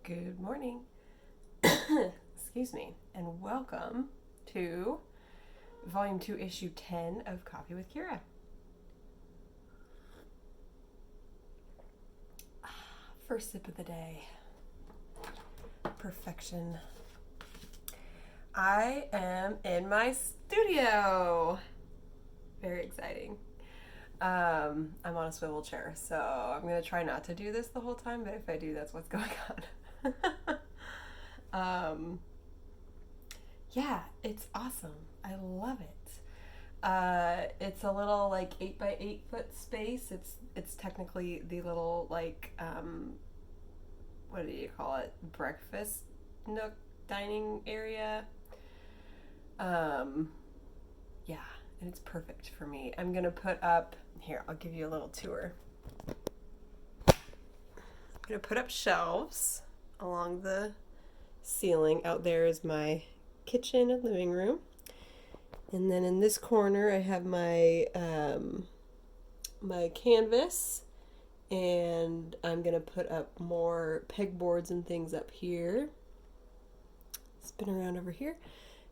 Good morning. Excuse me, and welcome to Volume 2, Issue 10 of Coffee with Ciara. First sip of the day. Perfection. I am in my studio. Very exciting. I'm on a swivel chair, so I'm going to try not to do this the whole time, but if I do, that's what's going on. Yeah, it's awesome. I love it. It's a little like 8 by 8 foot space. It's technically the little like what do you call it? Breakfast nook dining area. Yeah, and it's perfect for me. I'm gonna put up here. I'll give you a little tour. I'm gonna put up shelves along the ceiling. Out there is my kitchen and living room. And then in this corner I have my my canvas, and I'm gonna put up more pegboards and things up here. Spin around over here.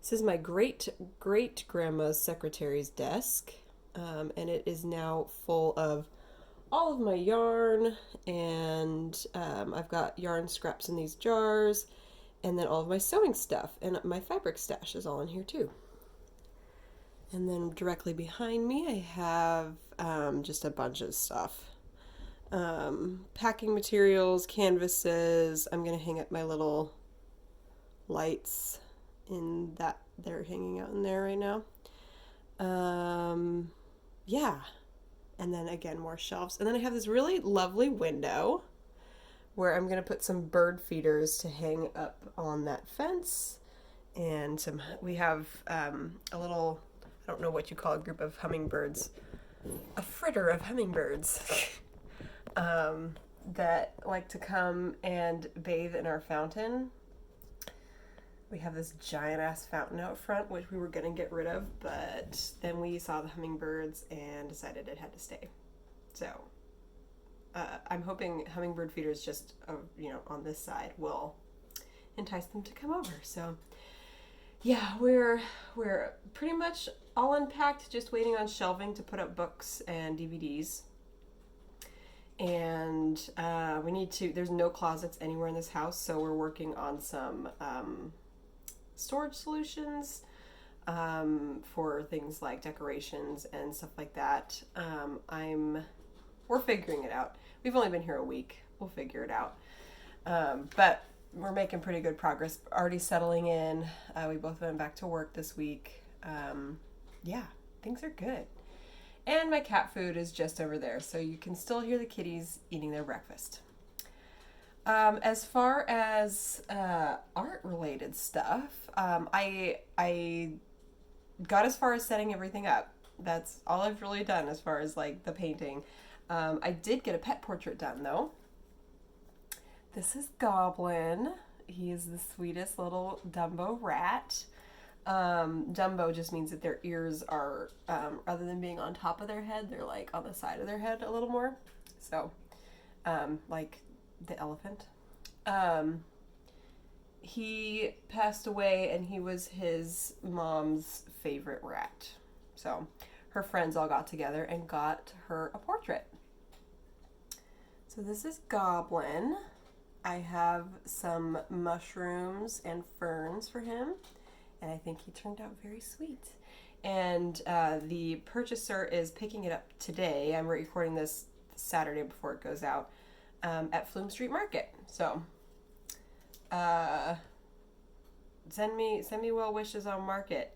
This is my great grandma's secretary's desk, and it is now full of all of my yarn, and I've got yarn scraps in these jars, and then all of my sewing stuff, and my fabric stash is all in here too. And then directly behind me I have just a bunch of stuff. Packing materials, canvases. I'm going to hang up my little lights in that. They're hanging out in there right now. Yeah. And then again, more shelves. And then I have this really lovely window where I'm going to put some bird feeders to hang up on that fence. And we have a little, I don't know what you call a group of hummingbirds, a fritter of hummingbirds that like to come and bathe in our fountain. We have this giant ass fountain out front, which we were going to get rid of, but then we saw the hummingbirds and decided it had to stay. So I'm hoping hummingbird feeders just, on this side will entice them to come over. So yeah, we're pretty much all unpacked, just waiting on shelving to put up books and DVDs. And there's no closets anywhere in this house, so we're working on some storage solutions for things like decorations and stuff like that. We're figuring it out. We've only been here a week. We'll figure it out. But we're making pretty good progress. Already settling in. We both went back to work this week. Yeah, things are good. And my cat food is just over there, so you can still hear the kitties eating their breakfast. As far as art-related stuff, I got as far as setting everything up. That's all I've really done as far as like the painting. I did get a pet portrait done though. This is Goblin. He is the sweetest little Dumbo rat. Dumbo just means that their ears are, rather than being on top of their head, they're like on the side of their head a little more. So, like the elephant. He passed away and he was his mom's favorite rat. So her friends all got together and got her a portrait. So this is Goblin. I have some mushrooms and ferns for him, and I think he turned out very sweet. And the purchaser is picking it up today. I'm recording this Saturday before it goes out at Flume Street Market. So send me well wishes on market,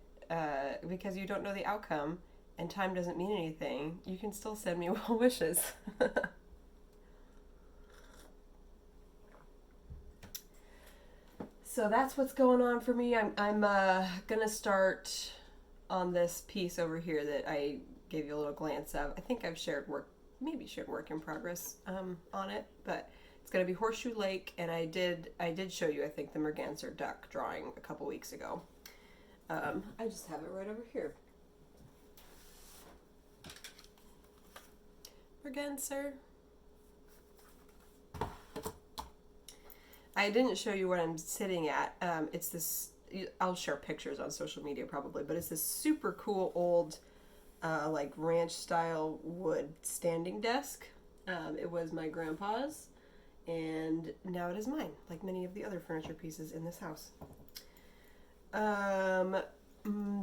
because you don't know the outcome and time doesn't mean anything. You can still send me well wishes. So that's what's going on for me. I'm gonna start on this piece over here that I gave you a little glance of. I think I've shared work in progress on it, but it's gonna be Horseshoe Lake, and I did show you, I think, the merganser duck drawing a couple weeks ago. I just have it right over here. Merganser. I didn't show you what I'm sitting at. It's this, I'll share pictures on social media probably, but it's this super cool old, like ranch style wood standing desk. It was my grandpa's, and now it is mine, like many of the other furniture pieces in this house.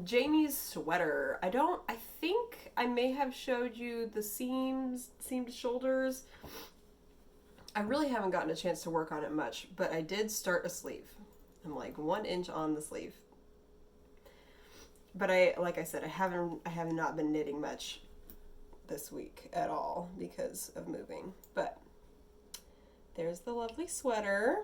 Jamie's sweater. I think I may have showed you the seamed shoulders. I really haven't gotten a chance to work on it much, but I did start a sleeve. I'm like 1 inch on the sleeve. But like I said, I have not been knitting much this week at all because of moving. But there's the lovely sweater.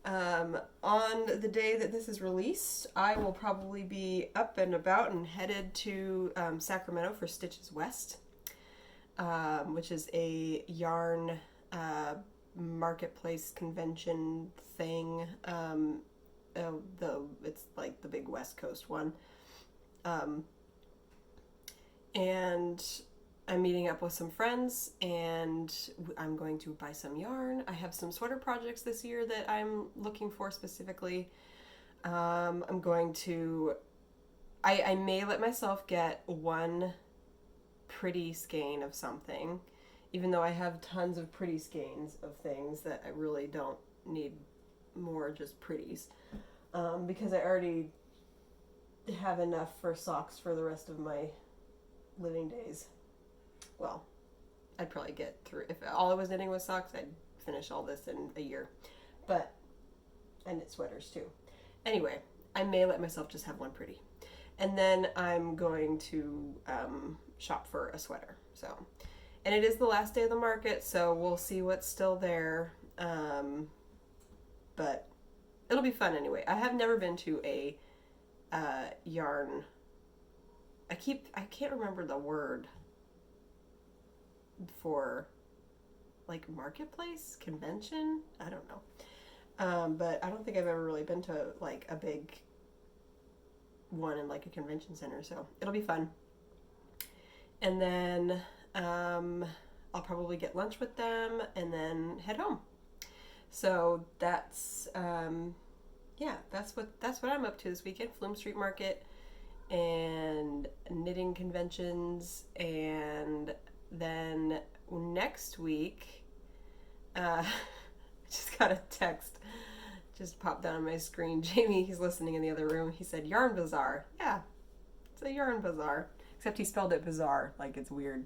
On the day that this is released, I will probably be up and about and headed to Sacramento for Stitches West, which is a yarn marketplace convention thing. It's like the big West Coast one. And I'm meeting up with some friends, and I'm going to buy some yarn. I have some sweater projects this year that I'm looking for specifically. I'm going to... I may let myself get one pretty skein of something, even though I have tons of pretty skeins of things that I really don't need more just pretties. Because I already have enough for socks for the rest of my living days. Well, I'd probably get through, if all I was knitting was socks, I'd finish all this in a year. But I knit sweaters too. Anyway, I may let myself just have one pretty. And then I'm going to shop for a sweater. So, and it is the last day of the market, so we'll see what's still there. But it'll be fun anyway. I have never been to a yarn. I can't remember the word for, like, marketplace convention. I don't know. But I don't think I've ever really been to like a big one in like a convention center, so it'll be fun. And then I'll probably get lunch with them and then head home. So that's that's what I'm up to this weekend. Flume Street Market and knitting conventions, and then next week I just got a text, just popped down on my screen. Jamie, he's listening in the other room, he said Yarn Bazaar. Yeah, it's a yarn bazaar, except he spelled it bizarre, like it's weird,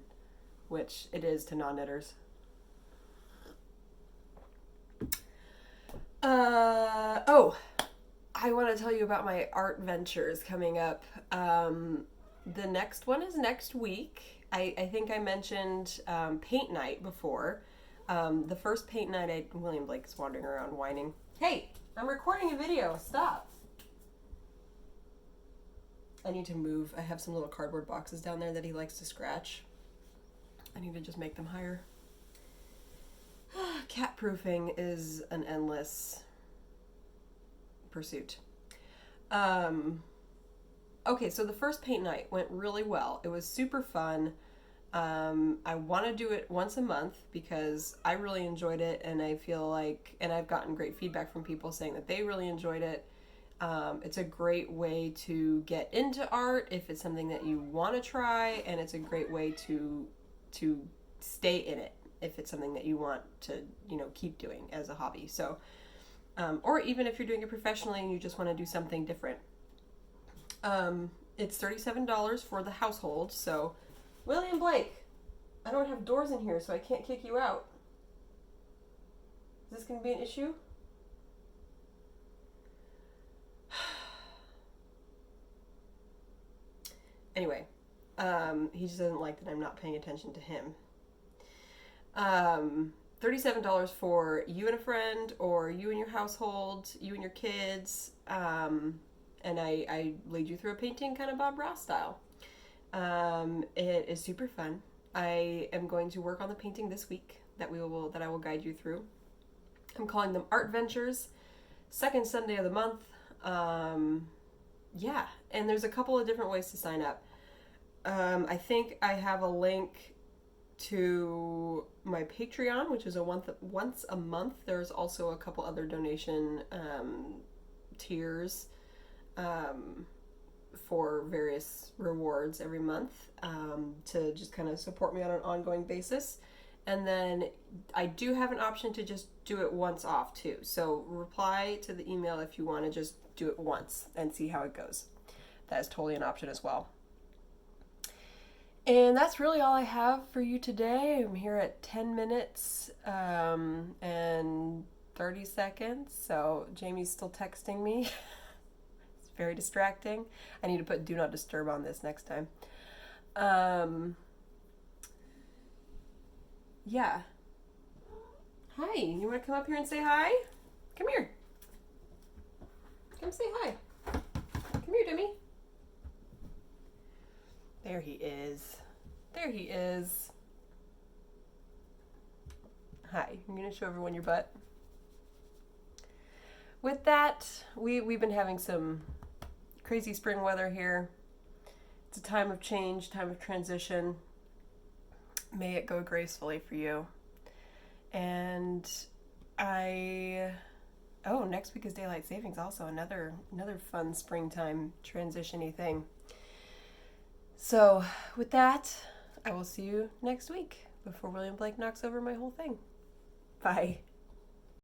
which it is to non-knitters. I want to tell you about my art ventures coming up. The next one is next week. I think I mentioned paint night before. The first paint night, William Blake is wandering around whining. Hey, I'm recording a video. Stop. I need to move. I have some little cardboard boxes down there that he likes to scratch. I need to just make them higher. Cat proofing is an endless pursuit. Okay, so the first paint night went really well. It was super fun. I want to do it once a month because I really enjoyed it, and I feel like, and I've gotten great feedback from people saying that they really enjoyed it. It's a great way to get into art if it's something that you want to try, and it's a great way to stay in it if it's something that you want to, keep doing as a hobby. So, or even if you're doing it professionally and you just want to do something different. It's $37 for the household. So, William Blake, I don't have doors in here, so I can't kick you out. Is this going to be an issue? Anyway, he just doesn't like that I'm not paying attention to him. $37 for you and a friend, or you and your household, you and your kids, and I lead you through a painting kind of Bob Ross style. It is super fun. I am going to work on the painting this week that I will guide you through. I'm calling them Art Ventures, second Sunday of the month. Yeah, and there's a couple of different ways to sign up. I think I have a link to my Patreon, which is once a month. There's also a couple other donation tiers for various rewards every month to just kind of support me on an ongoing basis. And then I do have an option to just do it once off too. So reply to the email if you want to just do it once and see how it goes. That is totally an option as well. And that's really all I have for you today. I'm here at 10 minutes and 30 seconds. So Jamie's still texting me. It's very distracting. I need to put do not disturb on this next time. Yeah. Hi, you want to come up here and say hi? Come here. Come say hi. Come here, Demi. There he is. There he is. Hi, I'm going to show everyone your butt. With that, we've been having some crazy spring weather here. It's a time of change, time of transition. May it go gracefully for you. And next week is daylight savings, also another fun springtime transition-y thing. So with that, I will see you next week before William Blake knocks over my whole thing. Bye.